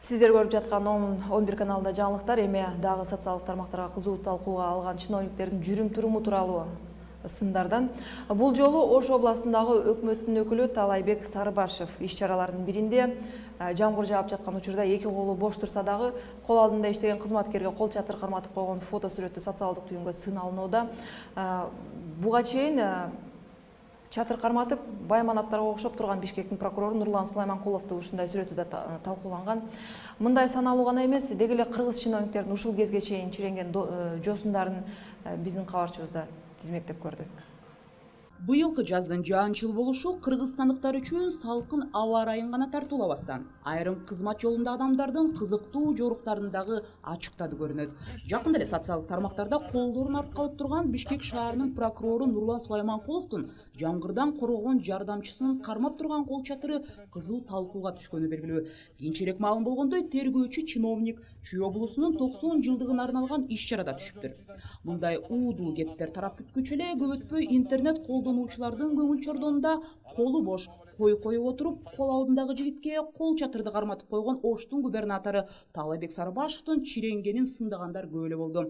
Сиздер көрүп жаткан 11 каналда жаңылыктар эми дагы социалдык тармактарга кызуу талкууга алган чиновниктердин жүрүм-туруму тууралуу сындардан. Бул жолу Ош областындагы өкмөттүн өкүлү Талайбек Сарыбашев иш-чаралардын биринде жамгыр жаап жаткан учурда эки колу бош турса дагы кол алдында иштеген кызматкерге кол чатыр карматып койгон фото сүрөтү социалдык түйүнгө сын алынууда. Буга чейин чатыр карматып Байманаптарга окшоп турган Бишкектин прокурору Нурлан Сулайманкуловду ушундай сүрөтү да талкууланган. Мындай саналуу гана эмес, деги эле кыргыз чиновниктердин ушул кезге чейин чиренген жосундарын биздин кабарчыбызда тизмектеп көрдү. Быйылкы жаздын жаанчыл болушу кыргызстандыктар үчүн салкын аба ырайын гана тартуулабастан айрым кызмат жолунда адамдардын кызыктуу жоруктарын дагы ачыктады көрүнөт. Жакында эле социалдык тармактарда колдорун артып калып турган Бишкек шаарынын прокурору Нурлан Сулайманкуловдун жамгырдан коргогон жардамчысын кармап турган кол чатыры кызуу талкууга түшкөнү белгилүү. Кийинчерээк маалым болгондой, тергөөчү чиновник Чүй облусунун 90 жылдыгына арналган иш-чарада түшүптүр. Мындай уудуу кептер тарап бүткүчө эле көп өтпөй интернет колдонуучулардын көңүл чордонунда колу бош кой коюп отуруп, кол алдындагы жигитке кол чатырды карматып койгон Оштун губернатору Талайбек Сарыбашевдин чиренгенин сындагандар көп эле болду.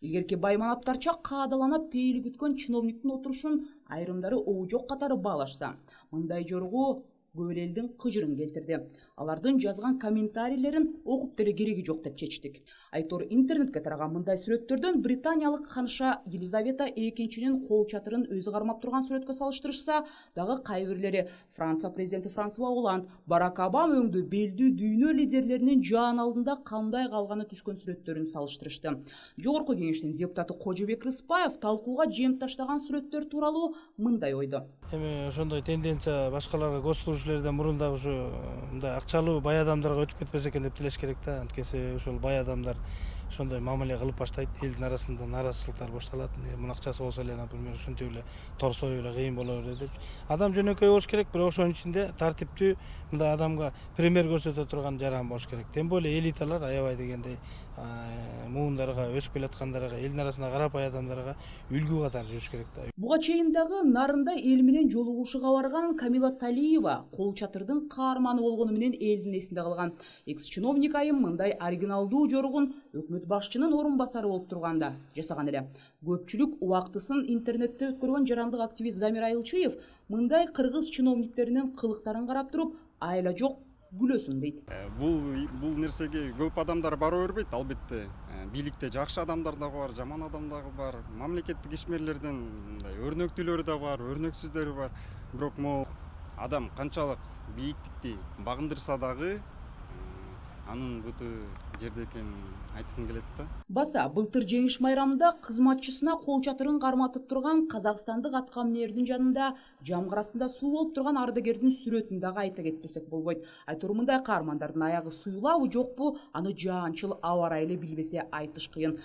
Илгерки Байманаптарча каадаланып пейили күткөн чиновниктин отурушун айрымдары оожок катары баалашса, мындай жоругуу көп элдин кыжырын келтирди. Алардын жазган комментарийлерин окуп деле кереги жок деп чечтик. Айтор интернетке тараган мындай сүрөттөрдөн британиялык ханыша Елизавета экинчинин кол чатырын өзү кармап турган сүрөткө салыштырышса, дагы кай бирлери Франция президенти Франсуа Оланд, Барак Обама өңдүү белдүү дүйнө лидерлеринин жаан алдында кандай калганы түшкөн сүрөттөрүн салыштырышты. Жогорку кеңештин депутаты Кожобек Рыспаев талкууга жем таштаган сүрөттөр тууралуу мындай ойдо. Эми ошондой тенденция башкаларга көрсөтүүлөрдөн мурун да ушу мындай акчалуу бай адамдарга өтүп кетпесе экен деп тилеш керек да. Анткени ошол бай адамдар ошондой мамиле кылып баштайт, элдин арасында нааразычылыктар башталат. Мунун акчасы болсо эле, например, ушинтип эле торсой эле кыйын боло берет деп. Адам жөнөкөй болуш керек, бирок ошонун ичинде тартиптүү мындай адамга пример көрсөтө турган жаран болуш керек. Тем более элиталар аябай дегендей муундарга, өсүп келаткандарга, элдин арасында карапай адамдарга үлгү катары жүрүш керек да. Буга чейин дагы нарында эл менен жолугушууга барган Камила Талиева кол чатырдын каарманы болгону менен элдин эсинде калган. Экс-чиновник айым мындай оригиналдуу жоругун өкмөт башчынын орун басары болуп турганда жасаган эле. Көпчүлүк убактысын интернетте өткөргөн жарандык активист Замир Айылчиев мындай кыргыз чиновниктеринин кылыктарын карап туруп, айла жок күлөсүм дейт. Бул нерсеге көп адамдар бара бербейт, албетте. Бийликте жакшы адамдар дагы бар, жаман адамдар дагы бар. Мамлекеттик ишмерлерден өрнөктүүлөрү да бар, өрнөксүздөрү бар. Бирок могу адам канчалык бийиктикти багындырса дагы анын буту жерде экенин айткым келет да. Баса былтыр жеңиш майрамында кызматчысына кол чатырын карматып турган казакстандык атка минердин жанында жамгырасында суу болуп турган ардагердин сүрөтүн дагы айта кетпесек болбойт. Айтор мындай каармандардын аягы суюлабы жокпу, аны жаанчыл аба ырайы эле билбесе айтыш кыйын.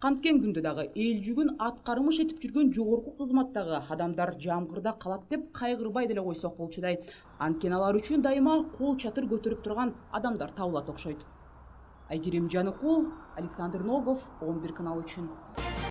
Канткен күндө дагы эл жүгүн аткарымыш этип жүргөн жогорку кызматтагы адамдар жамгырда калат деп кайгырбай деле койсок болчудай. Анткени алар үчүн дайыма кол чатыр көтөрүп турган адамдар табылат окшойт. Айгерим Жаныкул, Александр Ногов, 11 канал үчүн.